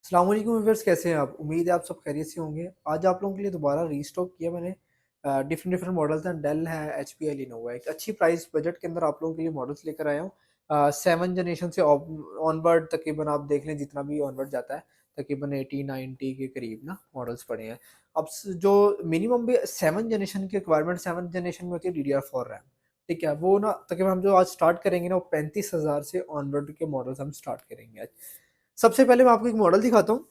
अस्सलाम वालेकुम व्यूअर्स, कैसे हैं आप? उम्मीद है आप सब खैरियत से होंगे। आज आप लोगों के लिए दोबारा रीस्टॉक किया मैंने। डिफरेंट डिफरेंट मॉडल्स हैं, डेल है, एचपी है, लिनोवा है। एक अच्छी प्राइस बजट के अंदर आप लोगों के लिए मॉडल्स लेकर आया हूँ। 7 जनरेशन से ऑनवर्ड तकरीबन आप देख लें, जितना भी ऑनवर्ड जाता है तकरीबन 80-90 के करीब ना मॉडल्स पड़े हैं। जो मिनिमम भी 7 जनरेशन की रिक्वायरमेंट 7 जनरेशन में होती है DDR4 रैम। ठीक है, वो ना तकरीबन हम जो आज स्टार्ट करेंगे ना, वो 35,000 से ऑनवर्ड के मॉडल्स हम स्टार्ट करेंगे आज। सबसे पहले मैं आपको एक मॉडल दिखाता हूँ,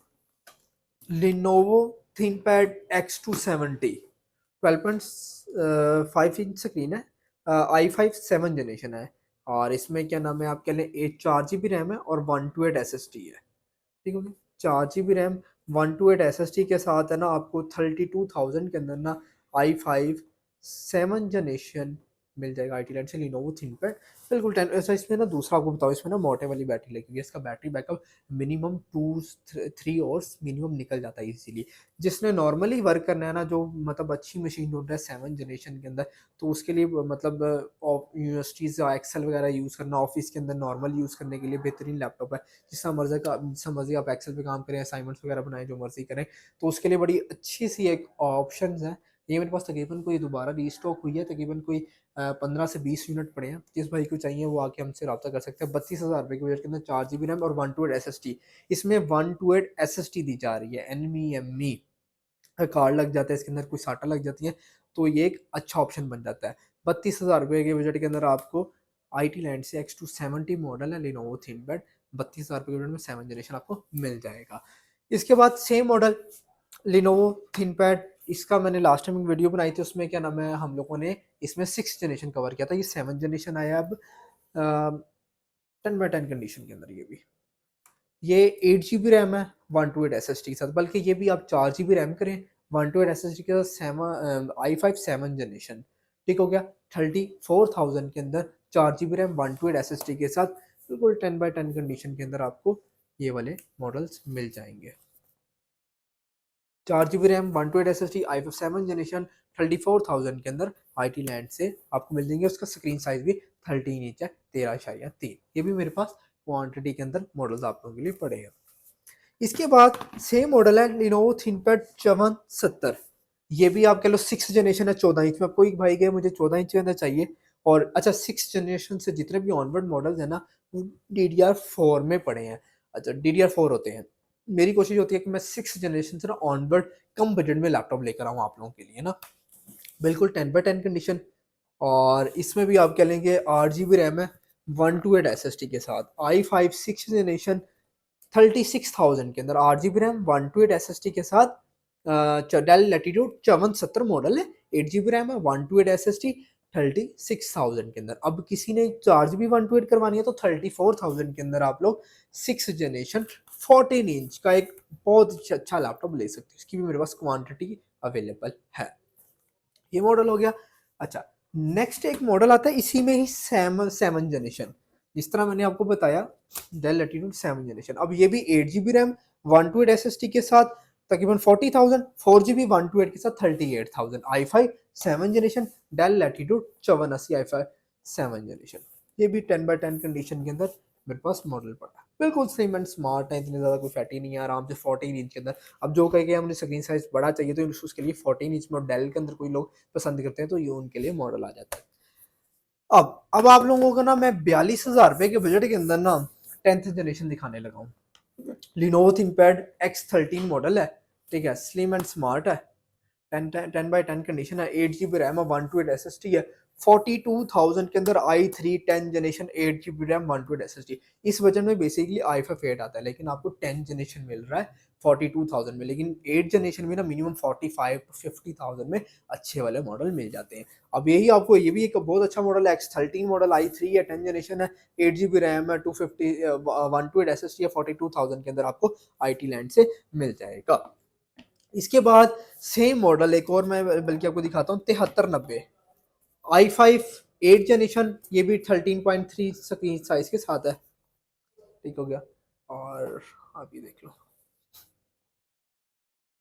Lenovo ThinkPad X270। 12.5 inch screen है। i5 7 जनरेशन है। और इसमें क्या नाम है, आप कह लें 4 GB रैम है और 128 SSD है। ठीक हो गया। 4 GB रैम 128 SSD के साथ है ना, आपको 32,000 के अंदर ना i5 7 जनरेशन मिल जाएगा आई टी लैंड से, लिनोवो थिंकपैड। बिल्कुल 10 ऐसा। इसमें ना दूसरा आपको बताओ, इसमें ना मोटे वाली बैटरी लगी हुई है। इसका battery backup minimum 2-3 hours minimum निकल जाता है इजीली। जिसने नॉर्मली वर्क करना है ना, जो मतलब अच्छी मशीन ढूंढ रहा है 7 जनरेशन के अंदर, तो उसके लिए मतलब यूनिवर्सिटीज़ एक्सेल वगैरह यूज़ करना, ऑफिस के अंदर नॉर्मल यूज़ करने के लिए बेहतरीन लैपटॉप है। जिसका मर्जी आप एक्सेल पे काम करें, असाइनमेंट्स वगैरह बनाएं, जो मर्जी करें, तो उसके लिए बड़ी अच्छी सी एक ऑप्शन है। ये मेरे पास तकरीबन कोई दोबारा रीस्टॉक हुई है, तकरीबन कोई 15 से 20 यूनिट पड़े हैं। जिस भाई को चाहिए वो आके हमसे रब्ता कर सकते हैं। 32,000 रुपये के बजट के अंदर 4 GB रैम और 128 SSD। इसमें 128 SSD दी जा रही है, NVMe कार्ड लग जाता है इसके अंदर, कोई साटा लग जाती है, तो ये एक अच्छा ऑप्शन बन जाता है। 32,000 रुपये के बजट के अंदर आपको आई टी लैंड से X270 मॉडल है, लिनोवो थिंकपैड। 32,000 रुपये के बजट में 7 जनरेशन आपको मिल जाएगा। इसके बाद सेम मॉडल लिनोवो थिंकपैड, इसका मैंने लास्ट टाइम एक वीडियो बनाई थी, उसमें क्या नाम है, हम लोगों ने इसमें 6 जनरेशन कवर किया था। ये 7 जनरेशन आया अब 10/10 कंडीशन के अंदर। ये 8 GB रैम है 128 SSD के साथ, बल्कि ये भी आप 4 GB रैम करें 128 SSD के साथ, i5 7 जनरेशन। ठीक हो गया। 34,000 के अंदर 4 GB रैम 128 SSD के साथ, बिल्कुल 10/10 कंडीशन के अंदर आपको ये वाले मॉडल्स मिल जाएंगे। 4 GB RAM 128 SSD i5 7 generation 34,000 के अंदर आई टी लैंड से आपको मिल जाएंगे। उसका स्क्रीन साइज भी 13 इंच है, 13.3। ये भी मेरे पास क्वांटिटी के अंदर मॉडल्स आप लोगों के लिए पड़े हैं। इसके बाद सेम मॉडल है लिनोवो थिंकपैड 5470। ये भी आप कह लो 6 जनरेशन है 14 इंच में। आपको एक भाई गए मुझे 14 इंच के अंदर चाहिए, और अच्छा 6 जनरेशन से जितने भी ऑनवर्ड मॉडल्स हैं ना, DDR4 में पड़े हैं। अच्छा DDR4 होते हैं। मेरी कोशिश होती है कि मैं 6 जनरेशन से ना ऑनवर्ड कम बजट में लैपटॉप लेकर आऊँ आप लोगों के लिए ना। बिल्कुल 10/10 कंडीशन। और इसमें भी आप कह लेंगे 8 GB रैम है 128 SSD के साथ, i5 6 जनरेशन 36,000 के अंदर, 8 GB रैम 128 SSD के साथ। डेल लैटिट्यूड 5470 मॉडल है, 8 GB रैम है 128 SSD 36,000 के अंदर। अब किसी ने 4 GB 128 करवानी है तो 34,000 के अंदर आप लोग 6 जनरेशन 14 इंच का एक बहुत अच्छा लैपटॉप ले सकते हैं। इसकी भी मेरे पास क्वांटिटी अवेलेबल है। ये मॉडल हो गया। अच्छा, नेक्स्ट एक मॉडल आता है इसी में ही 7 जनरेशन, जिस तरह मैंने आपको बताया डेल लैटिट्यूड 7 जनरेशन। अब ये भी 8 GB रैम 128 SSD के साथ, तकरीबन 40,000, 4 GB 128 के साथ 38,000, i5 7 generation del latitude 5480 i5 7 generation. ये भी 10/10 कंडीशन के अंदर मेरे पास मॉडल पड़ा है। बिल्कुल स्लिम एंड स्मार्ट है, इतने ज़्यादा कोई फैटी नहीं है, आराम से 14 इंच के अंदर। अब जो कहे कि मुझे स्क्रीन साइज बड़ा चाहिए तो उसके लिए 14 इंच में, डेल के अंदर कोई लोग पसंद करते हैं तो ये उनके लिए मॉडल आ जाता है। अब आप लोगों को ना मैं 42,000 रुपये के बजट के अंदर ना 10th जनरेशन दिखाने लगा हूँ। लिनोवो थिंकपैड X13 मॉडल है। ठीक है, स्लिम एंड स्मार्ट है, 10/10 कंडीशन है, 8 GB रैम है 128 SSD है, 42,000 के अंदर i3 10 generation 8 GB RAM 128 SSD। इस वजन में बेसिकली i5 8 आता है, लेकिन आपको 10 जनरेशन मिल रहा है 42,000 में। लेकिन 8 जनरेशन में ना मिनिमम 45 to 50,000 में अच्छे वाले मॉडल मिल जाते हैं। अब यही आपको, ये भी एक बहुत अच्छा मॉडल है, X13 मॉडल i3 है, 10 जनरेशन है, 8 GB रैम है, 128 SSD है, 42,000 के अंदर आपको आई टी लैंड से मिल जाएगा। इसके बाद सेम मॉडल एक और मैं बल्कि आपको दिखाता हूँ, 7390 i5 8 जनरेशन, ये भी 13.3 स्क्रीन साइज के साथ है। ठीक हो गया। और आप ये देख लो,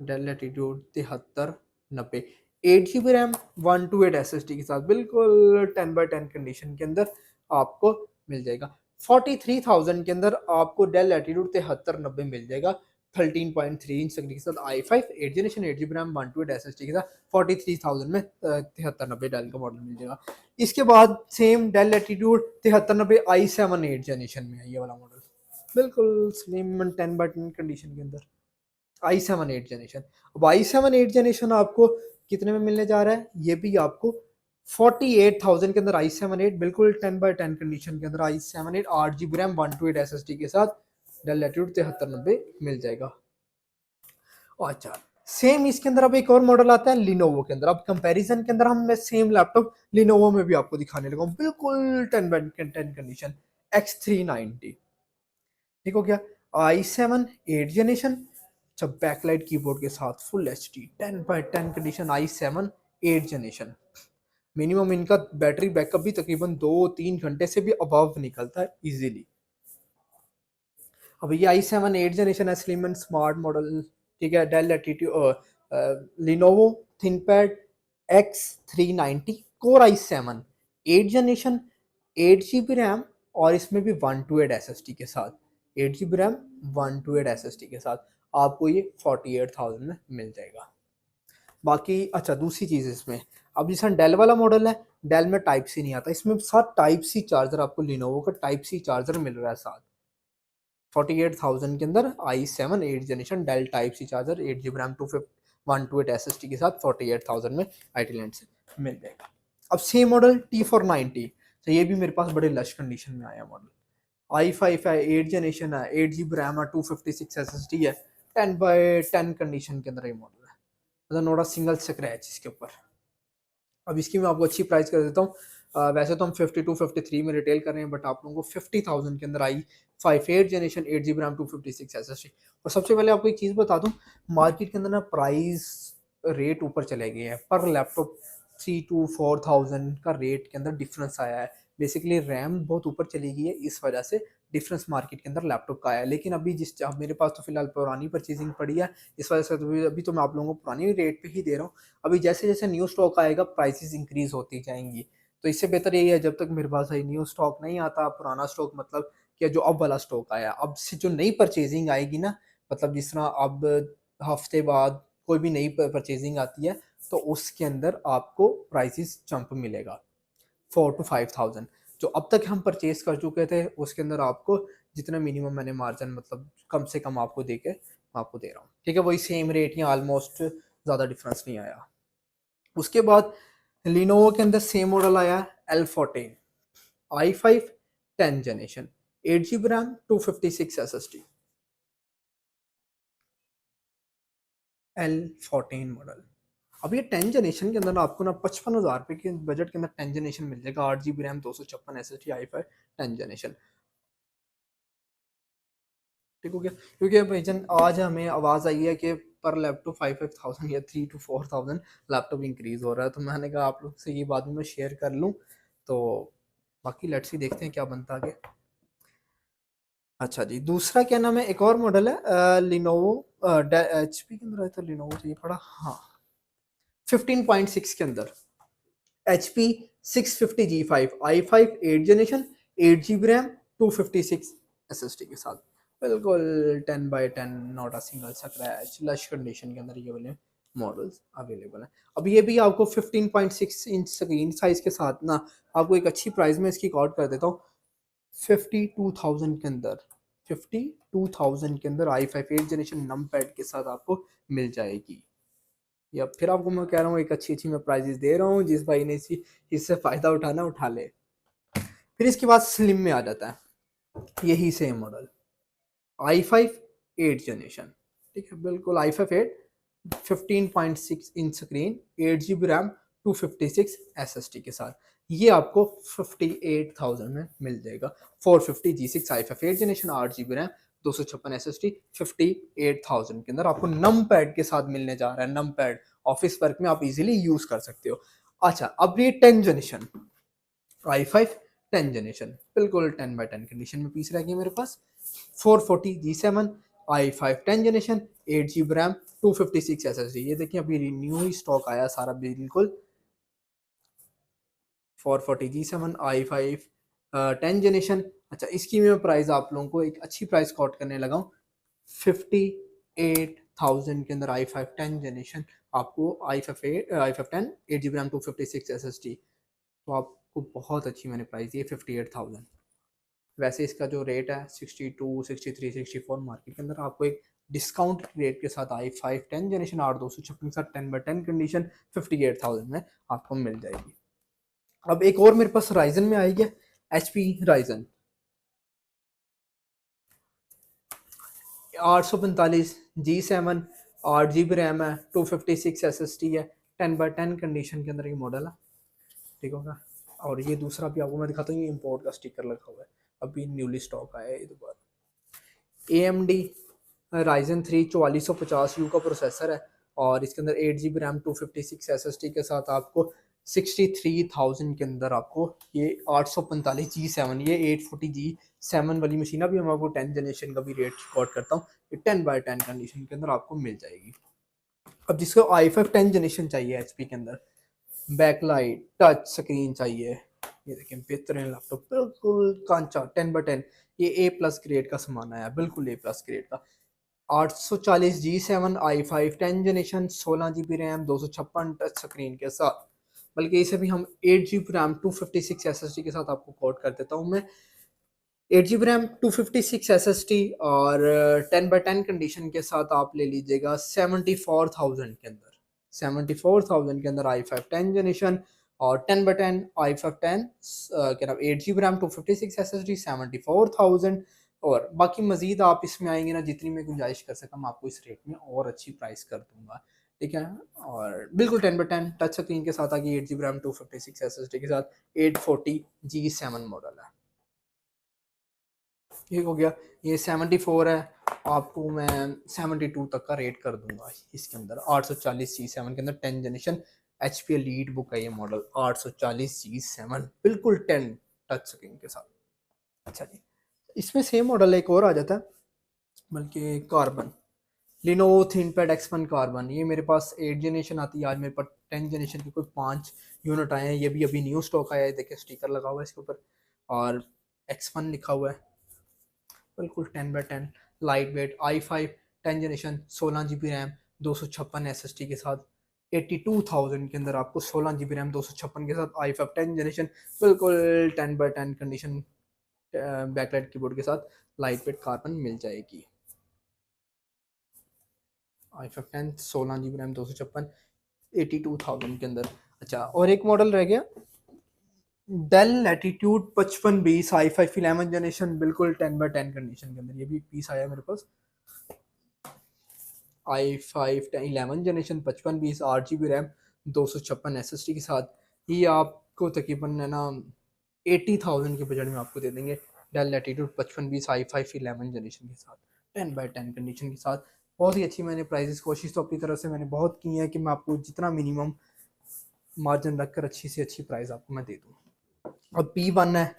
Dell latitude 7390, 8 GB RAM 128 SSD के साथ, बिल्कुल 10/10 कंडीशन के अंदर आपको मिल जाएगा। 43,000 के अंदर आपको डेल लैटिट्यूड 7390 मिल जाएगा, 13.3 इंच तक के साथ i5 8 generation 8 GB RAM 128 SSD के साथ 43,000 में 7390 डेल का मॉडल मिल जाएगा। इसके बाद same del latitude 7390 i7 8 generation में है ये वाला मॉडल, बिल्कुल स्लिम 10/10 कंडीशन के अंदर i7 8 जनरेशन। अब i7 8 जनरेशन आपको कितने में मिलने जा रहा है, ये भी आपको 48,000 के अंदर i7 8 बिल्कुल 10/10 कंडीशन के अंदर i7 8 8 GB रैम 128 SSD के साथ डेल लैटिट्यूड 7390 मिल जाएगा। अच्छा सेम इसके अंदर अब एक और मॉडल आता है लिनोवो के अंदर। अब कंपैरिजन के अंदर हम मैं सेम लैपटॉप लिनोवो में भी आपको दिखाने लगा हूँ, बिल्कुल 10/10 कंडीशन X390। ठीक हो गया, i7 8 जनरेशन जब बैकलाइट कीबोर्ड के साथ full HD 10/10 condition i7 8 generation. Minimum इनका बैटरी बैकअप भी तकरीबन 2-3 घंटे से भी अबव निकलता है इजीली। अब ये i7 8 जनरेशन है, स्लिम एंड स्मार्ट मॉडल। ठीक है, Dell Latitude Lenovo ThinkPad X390 core i7 8 generation 8 GB RAM और इसमें भी 128 SSD के साथ 8 GB रैम 128 SSD के साथ आपको ये 48,000 में मिल जाएगा। बाकी अच्छा दूसरी चीज़ इसमें, अब जैसा डेल वाला मॉडल है, डेल में टाइप सी नहीं आता, इसमें साथ टाइप सी चार्जर आपको लिनोवो का टाइप सी चार्जर मिल रहा है साथ 48,000 के अंदर i7 8 generation Dell type C charger 8 GB RAM 128 SSD के साथ 48,000 में IT लैंड से मिल जाएगा। अब सेम मॉडल T490, तो ये भी मेरे पास बड़े लश कंडीशन में आया मॉडल। i5 है 8 जनरेशन है 8 GB रैम है 256 SSD है 10/10 कंडीशन के अंदर ये मॉडल है, मतलब नोड़ा सिंगल स्क्रैच इसके ऊपर। अब इसकी मैं आपको अच्छी प्राइस कर देता हूँ। वैसे तो हम 52-53 में रिटेल कर रहे हैं, बट आप लोगों को 50,000 के अंदर i5 8 generation 8 GB RAM 256 SSD। और सबसे पहले आपको एक चीज़ बता दूं, मार्केट के अंदर ना प्राइस रेट ऊपर चले गए हैं, पर लैपटॉप 3-4 thousand का रेट के अंदर डिफरेंस आया है। बेसिकली रैम बहुत ऊपर चली गई है, इस वजह से डिफरेंस मार्केट के अंदर लैपटॉप का आया है। लेकिन अभी अब मेरे पास तो फिलहाल पुरानी परचेजिंग पड़ी है, इस वजह से तो अभी तो मैं आप लोगों को पुरानी रेट पे ही दे रहा हूँ। अभी जैसे जैसे न्यू स्टॉक आएगा प्राइसेस इंक्रीज होती जाएंगी, तो इससे बेहतर यही है जब तक मेरे पास न्यू स्टॉक नहीं आता, पुराना स्टॉक मतलब कि जो अब वाला स्टॉक आया, अब से जो नई परचेजिंग आएगी ना, मतलब जिस तरह अब हफ्ते बाद कोई भी नई परचेजिंग आती है तो उसके अंदर आपको प्राइसेस जंप मिलेगा 4-5 thousand। जो अब तक हम परचेज कर चुके थे उसके अंदर आपको जितना मिनिमम मैंने मार्जिन मतलब कम से कम आपको दे के आपको दे रहा हूँ। ठीक है, वही सेम रेट या ऑलमोस्ट ज़्यादा डिफरेंस नहीं आया। उसके बाद लिनोवो के अंदर सेम मॉडल आया L14 i5 10 generation 8 GB RAM 256 SSD L14 model. अब ये 10 जनरेशन के अंदर ना आपको ना 55,000 रुपये के बजट के अंदर 10 जनरेशन मिल जाएगा, 8 GB RAM 256 SSD i5 10 generation. ठीक हो गया, क्योंकि भाईजान आज हमें आवाज़ आई है कि पर लैपटॉप 5,000 या 3-4 thousand लैपटॉप इंक्रीज हो रहा है, तो मैंने कहा आप लोग से ये बात भी मैं शेयर कर लूँ। तो बाकी लेट्स ही देखते हैं क्या बनता आगे। अच्छा जी, दूसरा क्या नाम है, एक और मॉडल है लिनोवो HP के अंदर आया था, लिनोवो चाहिए पड़ा, हाँ 15.6 के अंदर HP 650G5 i5 8 generation 8 GB RAM 256 SSD के साथ बिल्कुल 10/10 not a single scratch lush condition के अंदर ये वाले मॉडल्स अवेलेबल हैं। अब ये भी आपको 15.6 इंच स्क्रीन साइज के साथ ना आपको एक अच्छी प्राइस में इसकी कॉट कर देता हूँ 52,000 के अंदर। 52,000 के अंदर i5 8 जनरेशन नम पैड के साथ आपको मिल जाएगी। या फिर आपको मैं कह रहा हूँ एक अच्छी अच्छी मैं प्राइजेस दे रहा हूँ, जिस भाई ने इससे फ़ायदा उठाना उठा ले। फिर इसके बाद स्लिम में आ जाता है यही सेम मॉडल i5 8 जनरेशन। ठीक है, बिल्कुल i5 8 15.6 inch screen 8 GB RAM 256 SSD के साथ ये आपको 58,000 में मिल जाएगा। 450G6 i5 8 generation 8 GB RAM 256 SSD 58,000 के अंदर आपको नम पैड के साथ मिलने जा रहा है। नम पैड ऑफिस वर्क में आप इजीली यूज कर सकते हो। अच्छा, अब ये 10 जनरेशन i5 10 जनरेशन बिल्कुल 10/10 कंडीशन में पीस रह गया मेरे पास। 440G7 i5 10 generation 8 GB RAM 256 SSD। ये देखिए अभी न्यू ही स्टॉक आया सारा बिल्कुल। 440G7 i5 10 generation. अच्छा, इसकी मैं प्राइस आप लोगों को एक अच्छी प्राइस कॉट करने लगा हूँ 58,000 के अंदर i5 10 जनरेशन आपको i5 10 8 GB रैम 256 SSD, तो आपको बहुत अच्छी मैंने प्राइस दी है 58,000। वैसे इसका जो रेट है 62 63 64 मार्केट के अंदर, आपको एक डिस्काउंट रेट के साथ i5 10 जनरेशन 8256 के साथ 10/10 कंडीशन 58,000 में आपको मिल जाएगी। अब एक और मेरे पास राइजन में आई है HP Ryzen 845 G7 8 GB RAM है 256 SSD है 10/10 कंडीशन के अंदर ये मॉडल है, ठीक होगा। और ये दूसरा भी आपको मैं दिखाता हूँ, ये इंपोर्ट का स्टिकर लगा हुआ है, अभी न्यूली स्टॉक आया है ये दोबारा। AMD Ryzen 3 4450U का प्रोसेसर है और इसके अंदर 8 GB रैम 256 SSD के साथ आपको 63,000 के अंदर आपको ये 845 G7 ये 840 G7 वाली मशीन, अभी मैं आपको 10 जनरेशन का भी रेट रिकॉर्ड करता हूँ, ये 10/10 कंडीशन के अंदर आपको मिल जाएगी। अब जिसको i5 10 जनरेशन चाहिए HP के अंदर, बैकलाइट टच स्क्रीन चाहिए, ये देखें बेहतरीन लैपटॉप बिल्कुल कांचा 10/10, ये A+ ग्रेड का सामान आया, बिल्कुल A+ ग्रेड का। 840 G7 i5 10 generation 16 GB RAM 256 touch screen के साथ, बल्कि इसे भी हम 8 GB रैम 256 SSD के साथ आपको कोट कर देता हूँ मैं। 8 GB रैम 256 SSD और 10/10 कंडीशन के साथ आप ले लीजिएगा 74,000 के अंदर, 74,000 के अंदर i5 10 जनरेशन और 10/10 i5 10 क्या नाम 8 GB रैम 256 SSD 74,000। और बाकी मजीद आप इसमें आएंगे ना, जितनी मैं गुंजाइश कर सका मैं आपको इस रेट में और अच्छी प्राइस कर दूंगा, ठीक है। और बिल्कुल 10/10 टच स्क्रीन के साथ आगे 8 GB रैम 256 SSD के साथ 840 G7 मॉडल है, ठीक हो गया। ये 74 है, आपको मैं 72 तक का रेट कर दूंगा इसके अंदर। 840 G7 के अंदर 10 जनरेशन HP एलीट बुक है ये मॉडल 840 G7 बिल्कुल 10 टच स्क्रीन के साथ। अच्छा जी, इसमें सेम मॉडल एक और आ जाता है, बल्कि carbon Lenovo ThinkPad X1 carbon, ये मेरे पास 8 जनरेशन आती है, आज मेरे पास 10 जनरेशन के कोई 5 यूनिट आए हैं, ये भी अभी न्यू स्टॉक आया है, देखिए स्टिकर लगा हुआ है इसके ऊपर और X1 लिखा हुआ है, बिल्कुल 10/10 light weight i5 10 generation 16 GB RAM 256 SSD के साथ 82,000 के अंदर आपको 16 GB रैम 256 के साथ i5 10 जनरेशन बिल्कुल 10/10 कंडीशन बैकलाइट कीबोर्ड के साथ लाइट वेट कार्बन मिल जाएगी। i5 10 16 GB रैम 256 82,000 के अंदर। अच्छा, और एक मॉडल रह गया डेल लैटिट्यूड 5520 i5 11 जनरेशन बिल्कुल 10/10 कंडीशन के अंदर, ये भी पीस आया मेरे पास i5 11 generation 5520 8 GB RAM 256 SSD के साथ, ये आपको तकरीबन है ना 80,000 के बजट में आपको दे देंगे। डेल लैटिट्यूड 5520 i5 11 जनरेशन के साथ 10/10 कंडीशन के साथ, बहुत ही अच्छी मैंने प्राइसेस कोशिश तो अपनी तरफ से मैंने बहुत की है कि मैं आपको जितना मिनिमम मार्जिन रखकर अच्छी से अच्छी प्राइस आपको मैं दे दूँ। अब P1 है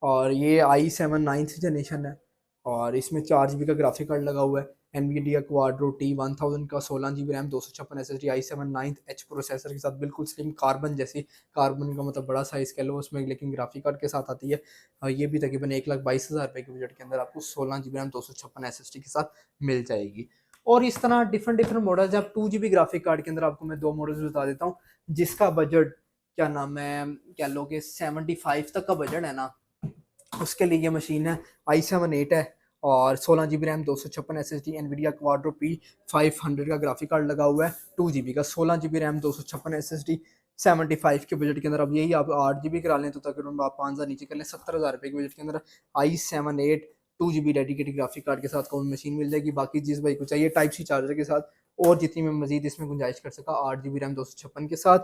और ये i7 9th जनरेशन है और इसमें 4 GB का ग्राफिक कार्ड लगा हुआ है, NVIDIA Quadro T1000 का 16 GB RAM 256 SSD i7 9th H processor के साथ, बिल्कुल स्लिम कार्बन जैसी, कार्बन का मतलब बड़ा साइज़ कह लो उसमें, लेकिन ग्राफिक कार्ड के साथ आती है। और ये भी तकरीबन 1,22,000 रुपये के बजट के अंदर आपको 16 GB रैम 256 SSD के साथ मिल जाएगी। और इस तरह डिफरेंट मॉडल्स, जब 2 GB ग्राफिक कार्ड के अंदर आपको मैं 2 मॉडल्स बता देता हूँ जिसका बजट क्या नाम है कह लो कि 75 तक का बजट है ना, उसके लिए ये मशीन है i7 8 है और 16 GB RAM 256 SSD NVIDIA Quadro P500 का ग्राफिक कार्ड लगा हुआ है 2 GB का 16 GB रैम 256 SSD 75 के बजट के अंदर। अब यही आप 8 GB करा लें तो तकरीबन आप 5,000 नीचे कर लें 70,000 रुपये के बजट के अंदर i7 8 2 GB dedicated graphic card के साथ कोई मशीन मिल जाएगी। बाकी जिस भाई को चाहिए टाइप सी चार्जर के साथ और जितनी मैं मजीद इसमें गुंजाइश कर सका 8 GB रैम 256 के साथ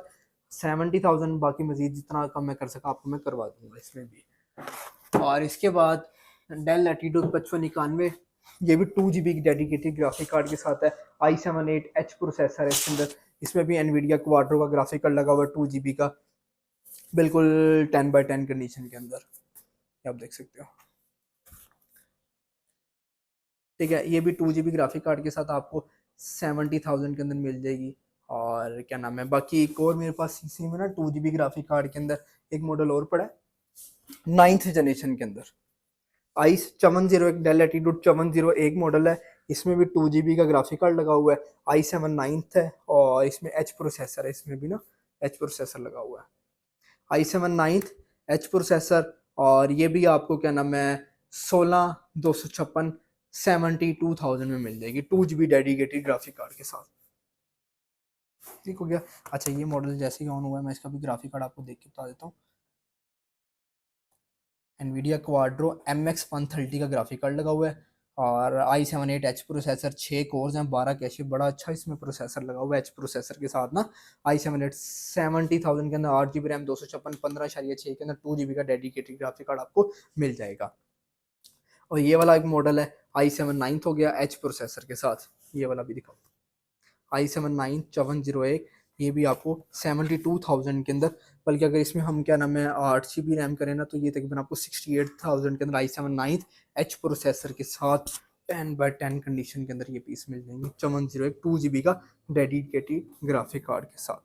70,000, बाकी मजीद जितना कम मैं कर सका आपको मैं करवा दूंगा इसमें भी। और इसके बाद डेल लैटिट्यूड 5591, ये भी 2 GB डेडिकेटेड ग्राफिक कार्ड के साथ है, i7 8H प्रोसेसर है इसके अंदर, इसमें भी NVIDIA Quadro का ग्राफिक कार्ड लगा हुआ है 2 GB का, बिल्कुल 10/10 कंडीशन के अंदर, आप देख सकते हो, ठीक है। ये भी 2 GB ग्राफिक कार्ड के साथ आपको 70,000 के अंदर मिल जाएगी। और क्या नाम है, बाकी एक और मेरे पास इसी में ना 2 GB ग्राफिक कार्ड के अंदर एक मॉडल और पड़ा है 9th जनरेशन के अंदर, i701 डेल लैटिट्यूड 701 मॉडल है, इसमें भी 2 GB का ग्राफिक कार्ड लगा हुआ है, i7 9th है, और इसमें एच प्रोसेसर है, इसमें भी ना एच प्रोसेसर लगा हुआ है, i7 9th एच प्रोसेसर। और ये भी आपको क्या नाम है 16 256 72,000 में मिल जाएगी, 2 GB डेडिकेटेड ग्राफिक कार्ड के साथ। ठीक हो गया। अच्छा ये मॉडल जैसे ही ऑन हुआ है, मैं इसका भी ग्राफिक कार्ड आपको देख के बता देता हूँ। NVIDIA क्वाड्रो MX130 का ग्राफिक कार्ड लगा हुआ है, और i7 8H प्रोसेसर, 6 कोर्स हैं, 12 कैशे, बड़ा अच्छा इसमें प्रोसेसर लगा हुआ है एच प्रोसेसर के साथ ना। i7 8 70,000 के अंदर, 8 GB रैम, 256 15.6 के अंदर, 2 GB का डेडिकेटेड ग्राफिक कार्ड आपको मिल जाएगा। और ये वाला एक मॉडल है i7 9th हो गया एच प्रोसेसर के साथ, ये वाला भी दिखाओ, i7 9 701, ये भी आपको 72,000 के अंदर। बल्कि अगर इसमें हम क्या नाम है 8 GB रैम करें ना, तो ये तकरीबन आपको 68,000 के अंदर i7 9 एच प्रोसेसर के साथ 10/10 कंडीशन के अंदर ये पीस मिल जाएंगे। 701 2 GB का डेडिकेटेड ग्राफिक कार्ड के साथ।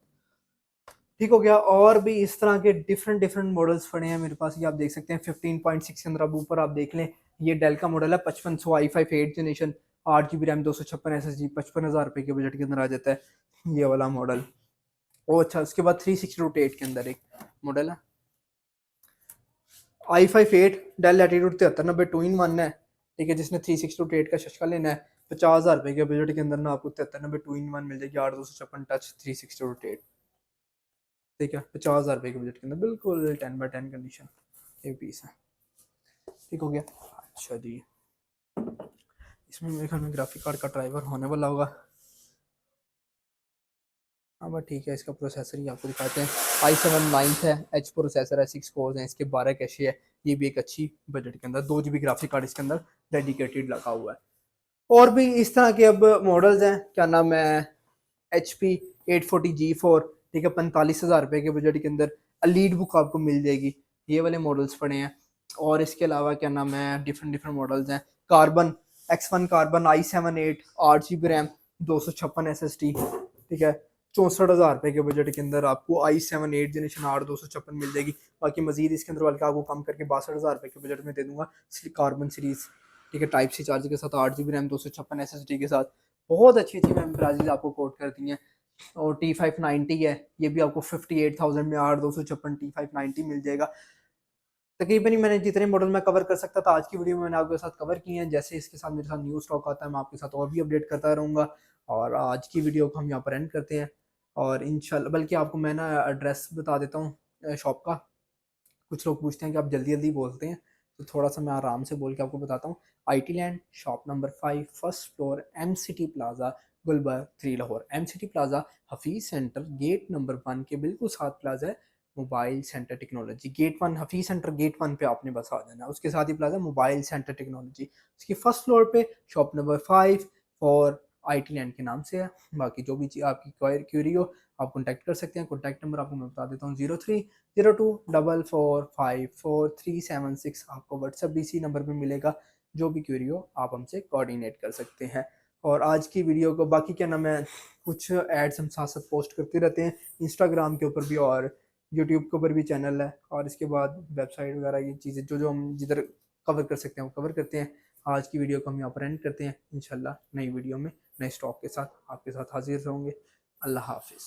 ठीक हो गया। और भी इस तरह के डिफरेंट डिफरेंट मॉडल्स पड़े हैं मेरे पास, ये आप देख सकते हैं 15.6 के अंदर। अब ऊपर आप देख लें, ये डेल का मॉडल है 5500 i5 8th generation, 8 GB RAM, 256 SSD, 55,000 रुपये के बजट के अंदर आ जाता है ये वाला मॉडल। ओ अच्छा, उसके बाद 360 के अंदर एक मॉडल है i5 8 डेल लैटिट्यूड 7390 2-in-1 है। ठीक है, जिसने 360 का शशका लेना है 50,000 रुपये के बजट के अंदर ना, आपको 7390 2-in-1 मिल जाएगी, 8 256 टच 360। ठीक है, 50,000 रुपये के बजट के अंदर, बिल्कुल 10/10 कंडीशन ये पीस है। ठीक हो गया। अच्छा जी, इसमें मेरे ख्याल में ग्राफिक कार्ड का ड्राइवर होने वाला होगा। हाँ बस ठीक है, इसका प्रोसेसर ही आपको दिखाते हैं। i7 9th है, एच प्रोसेसर है, 6 कोर्स हैं इसके, 12 कैशे है। ये भी एक अच्छी बजट के अंदर, 2 GB ग्राफिक कार्ड इसके अंदर डेडिकेटेड लगा हुआ है। और भी इस तरह के अब मॉडल्स हैं, क्या नाम है HP 840G4, ठीक है, 45,000 रुपये के बजट के अंदर लीड बुक आपको मिल जाएगी। ये वाले मॉडल्स पड़े हैं। और इसके अलावा क्या नाम है डिफरेंट डिफरेंट मॉडल्स हैं। Carbon X1 carbon i7 8, 8 GB RAM, 256 SSD, ठीक है, 64,000 रुपये के बजट के अंदर आपको i7 8 जनरेशन 8 256 मिल जाएगी। बाकी मजीद इसके अंदर बल्कि आपको कम करके 62,000 रुपये के बजट में दे दूंगा कार्बन सीरीज। ठीक है, टाइप सी चार्जर के साथ, 8 GB रैम, 256 SSD के साथ, बहुत अच्छी अच्छी मैम प्राइजेज आपको कोट करती हैं। और T590 है, ये भी आपको 58,000 में 8 256 T590 मिल जाएगा। तकरीबन ही मैंने जितने मॉडल मैं कवर कर सकता था आज की वीडियो में मैंने आपके साथ कवर किए हैं। जैसे इसके साथ मेरे साथ न्यू स्टॉक आता है, मैं आपके साथ और भी अपडेट करता रहूँगा। और आज की वीडियो को हम यहाँ पर एंड करते हैं। और इंशाल्लाह, बल्कि आपको मैं ना एड्रेस बता देता हूँ शॉप का। कुछ लोग पूछते हैं कि आप जल्दी जल्दी बोलते हैं, तो थोड़ा सा मैं आराम से बोल के आपको बताता हूँ। IT land, shop number 5, first floor, MCT plaza, Gulberg 3 Lahore. MCT plaza Hafeez centre gate number 1 के बिल्कुल साथ प्लाजा है mobile centre technology. Gate 1 Hafeez centre, gate 1 पे आपने बस आ जाना है, उसके साथ ही प्लाजा मोबाइल सेंटर टेक्नोलॉजी। उसकी फर्स्ट फ्लोर पे शॉप नंबर 5 और IT लैंड के नाम से है। बाकी जो भी चीज़ आपकी क्यूरी हो आप कॉन्टैक्ट कर सकते हैं। कॉन्टैक्ट नंबर आपको मैं बता देता हूँ, 0302445376। आपको व्हाट्सएप भी इसी नंबर पे मिलेगा। जो भी क्यूरी हो आप हमसे कोऑर्डिनेट कर सकते हैं। और आज की वीडियो को बाकी क्या नाम है, कुछ एड्स हम साथ साथ पोस्ट करते रहते हैं इंस्टाग्राम के ऊपर भी, और यूट्यूब के ऊपर भी चैनल है। और इसके बाद वेबसाइट वगैरह ये चीज़ें जो जो हम जिधर कवर कर सकते हैं वो कवर करते हैं। आज की वीडियो को हम यहाँ पर एंड करते हैं। इंशाल्लाह नई वीडियो में नए स्टॉक के साथ आपके साथ हाजिर होंगे। अल्लाह हाफिज़।